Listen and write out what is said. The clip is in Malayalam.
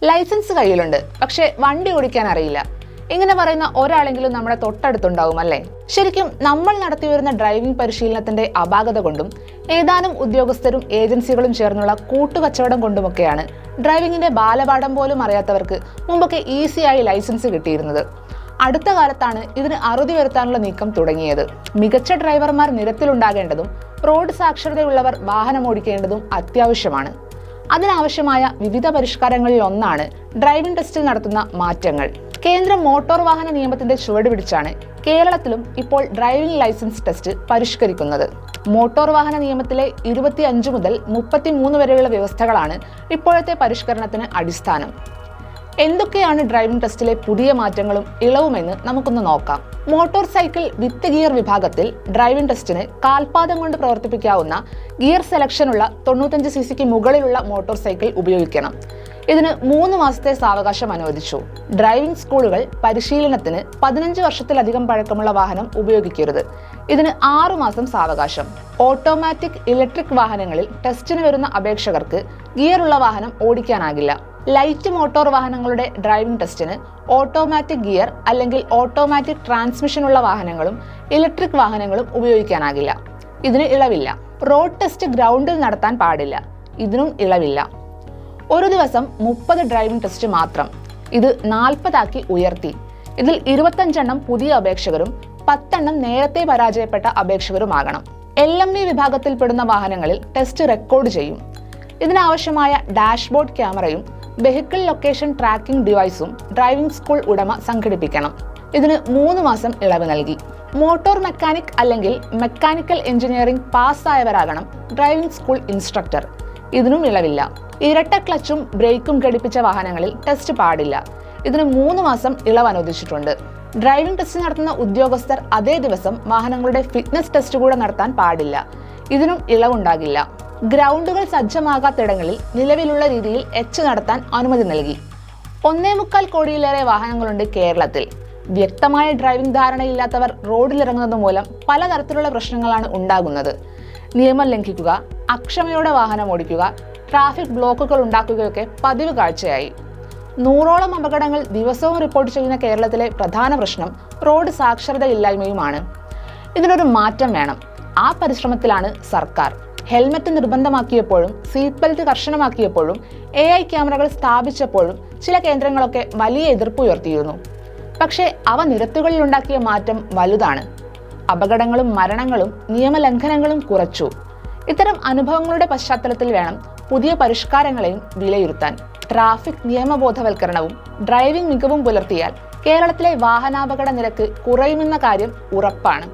ലൈസൻസ് കയ്യിലുണ്ട്, പക്ഷെ വണ്ടി ഓടിക്കാൻ അറിയില്ല. ഇങ്ങനെ പറയുന്ന ഒരാളെങ്കിലും നമ്മുടെ തൊട്ടടുത്തുണ്ടാവും അല്ലേ? ശരിക്കും നമ്മൾ നടത്തിവരുന്ന ഡ്രൈവിംഗ് പരിശീലനത്തിന്റെ അപാകത കൊണ്ടും ഏതാനും ഉദ്യോഗസ്ഥരും ഏജൻസികളും ചേർന്നുള്ള കൂട്ടുകച്ചവടം കൊണ്ടുമൊക്കെയാണ് ഡ്രൈവിംഗിന്റെ ബാലപാഠം പോലും അറിയാത്തവർക്ക് മുമ്പൊക്കെ ഈസിയായി ലൈസൻസ് കിട്ടിയിരുന്നത്. അടുത്ത കാലത്താണ് ഇതിന് അറുതി വരുത്താനുള്ള നീക്കം തുടങ്ങിയത്. മികച്ച ഡ്രൈവർമാർ നിരത്തിലുണ്ടാകേണ്ടതും റോഡ് സാക്ഷരതയുള്ളവർ വാഹനം ഓടിക്കേണ്ടതും അത്യാവശ്യമാണ്. അതിനാവശ്യമായ വിവിധ പരിഷ്കാരങ്ങളിൽ ഒന്നാണ് ഡ്രൈവിംഗ് ടെസ്റ്റിൽ നടത്തുന്ന മാറ്റങ്ങൾ. കേന്ദ്ര മോട്ടോർ വാഹന നിയമത്തിന്റെ ചുവട് പിടിച്ചാണ് കേരളത്തിലും ഇപ്പോൾ ഡ്രൈവിംഗ് ലൈസൻസ് ടെസ്റ്റ് പരിഷ്കരിക്കുന്നത്. മോട്ടോർ വാഹന നിയമത്തിലെ 25 മുതൽ 33 വരെയുള്ള വ്യവസ്ഥകളാണ് ഇപ്പോഴത്തെ പരിഷ്കരണത്തിന് അടിസ്ഥാനം. എന്തൊക്കെയാണ് ഡ്രൈവിംഗ് ടെസ്റ്റിലെ പുതിയ മാറ്റങ്ങളും ഇളവുമെന്ന് നമുക്കൊന്ന് നോക്കാം. മോട്ടോർ സൈക്കിൾ വിത്ത് ഗിയർ വിഭാഗത്തിൽ ഡ്രൈവിംഗ് ടെസ്റ്റിന് കാൽപാദം കൊണ്ട് പ്രവർത്തിപ്പിക്കാവുന്ന ഗിയർ സെലക്ഷനുള്ള 95 cc മുകളിലുള്ള മോട്ടോർ സൈക്കിൾ ഉപയോഗിക്കണം. ഇതിന് 3 മാസത്തെ സാവകാശം അനുവദിച്ചു. ഡ്രൈവിംഗ് സ്കൂളുകൾ പരിശീലനത്തിന് 15 വർഷത്തിലധികം പഴക്കമുള്ള വാഹനം ഉപയോഗിക്കരുത്. ഇതിന് 6 മാസം സാവകാശം. ഓട്ടോമാറ്റിക് ഇലക്ട്രിക് വാഹനങ്ങളിൽ ടെസ്റ്റിന് വരുന്ന അപേക്ഷകർക്ക് ഗിയറുള്ള വാഹനം ഓടിക്കാനാകില്ല. ലൈറ്റ് മോട്ടോർ വാഹനങ്ങളുടെ ഡ്രൈവിംഗ് ടെസ്റ്റിന് ഓട്ടോമാറ്റിക് ഗിയർ അല്ലെങ്കിൽ ഓട്ടോമാറ്റിക് ട്രാൻസ്മിഷൻ ഉള്ള വാഹനങ്ങളും ഇലക്ട്രിക് വാഹനങ്ങളും ഉപയോഗിക്കാനാകില്ല. ഇതിന് ഇളവില്ല. റോഡ് ടെസ്റ്റ് ഗ്രൗണ്ടിൽ നടത്താൻ പാടില്ല. ഇതിനും ഇളവില്ല. ഒരു ദിവസം 30 ഡ്രൈവിംഗ് ടെസ്റ്റ് മാത്രം. ഇത് 40 ഉയർത്തി. ഇതിൽ 25 എണ്ണം പുതിയ അപേക്ഷകരും 10 എണ്ണം നേരത്തെ പരാജയപ്പെട്ട അപേക്ഷകരുമാകണം. LME വിഭാഗത്തിൽപ്പെടുന്ന വാഹനങ്ങളിൽ ടെസ്റ്റ് റെക്കോർഡ് ചെയ്യും. ഇതിനാവശ്യമായ ഡാഷ്ബോർഡ് ക്യാമറയും വെഹിക്കിൾ ലൊക്കേഷൻ ട്രാക്കിംഗ് ഡിവൈസും ഡ്രൈവിംഗ് സ്കൂൾ ഉടമ സംഘടിപ്പിക്കണം. ഇതിന് 3 മാസം ഇളവ് നൽകി. മോട്ടോർ മെക്കാനിക് അല്ലെങ്കിൽ മെക്കാനിക്കൽ എഞ്ചിനീയറിംഗ് പാസ്സായവരാകണം ഡ്രൈവിംഗ് സ്കൂൾ ഇൻസ്ട്രക്ടർ. ഇതിനും ഇളവില്ല. ഇരട്ട ക്ലച്ചും ബ്രേക്കും ഘടിപ്പിച്ച വാഹനങ്ങളിൽ ടെസ്റ്റ് പാടില്ല. ഇതിന് 3 മാസം ഇളവ് അനുവദിച്ചിട്ടുണ്ട്. ഡ്രൈവിംഗ് ടെസ്റ്റ് നടത്തുന്ന ഉദ്യോഗസ്ഥർ അതേ ദിവസം വാഹനങ്ങളുടെ ഫിറ്റ്നസ് ടെസ്റ്റ് കൂടെ നടത്താൻ പാടില്ല. ഇതിനും ഇളവുണ്ടാകില്ല. ഗ്രൗണ്ടുകൾ സജ്ജമാകാത്തിടങ്ങളിൽ നിലവിലുള്ള രീതിയിൽ എച്ച് നടത്താൻ അനുമതി നൽകി. 1.25 കോടിയിലേറെ വാഹനങ്ങളുണ്ട് കേരളത്തിൽ. വ്യക്തമായ ഡ്രൈവിംഗ് ധാരണയില്ലാത്തവർ റോഡിലിറങ്ങുന്നത് മൂലം പലതരത്തിലുള്ള പ്രശ്നങ്ങളാണ് ഉണ്ടാകുന്നത്. നിയമം ലംഘിക്കുക, അക്ഷമയോടെ വാഹനം ഓടിക്കുക, ട്രാഫിക് ബ്ലോക്കുകൾ ഉണ്ടാക്കുകയൊക്കെ പതിവ് കാഴ്ചയായി. 100ഓളം അപകടങ്ങൾ ദിവസവും റിപ്പോർട്ട് ചെയ്യുന്ന കേരളത്തിലെ പ്രധാന പ്രശ്നം റോഡ് സാക്ഷരതയില്ലായ്മയുമാണ്. ഇതിനൊരു മാറ്റം വേണം. ആ പരിശ്രമത്തിലാണ് സർക്കാർ. ഹെൽമറ്റ് നിർബന്ധമാക്കിയപ്പോഴും സീറ്റ് ബെൽറ്റ് കർശനമാക്കിയപ്പോഴും AI ക്യാമറകൾ സ്ഥാപിച്ചപ്പോഴും ചില കേന്ദ്രങ്ങളൊക്കെ വലിയ എതിർപ്പ് ഉയർത്തിയിരുന്നു. പക്ഷേ അവ നിരത്തുകളിൽ ഉണ്ടാക്കിയ മാറ്റം വലുതാണ്. അപകടങ്ങളും മരണങ്ങളും നിയമലംഘനങ്ങളും കുറച്ചു. ഇത്തരം അനുഭവങ്ങളുടെ പശ്ചാത്തലത്തിൽ വേണം പുതിയ പരിഷ്കാരങ്ങളെയും വിലയിരുത്താൻ. ട്രാഫിക് നിയമബോധവൽക്കരണവും ഡ്രൈവിംഗ് മികവും പുലർത്തിയാൽ കേരളത്തിലെ വാഹനാപകട നിരക്ക് കുറയുമെന്ന കാര്യം ഉറപ്പാണ്.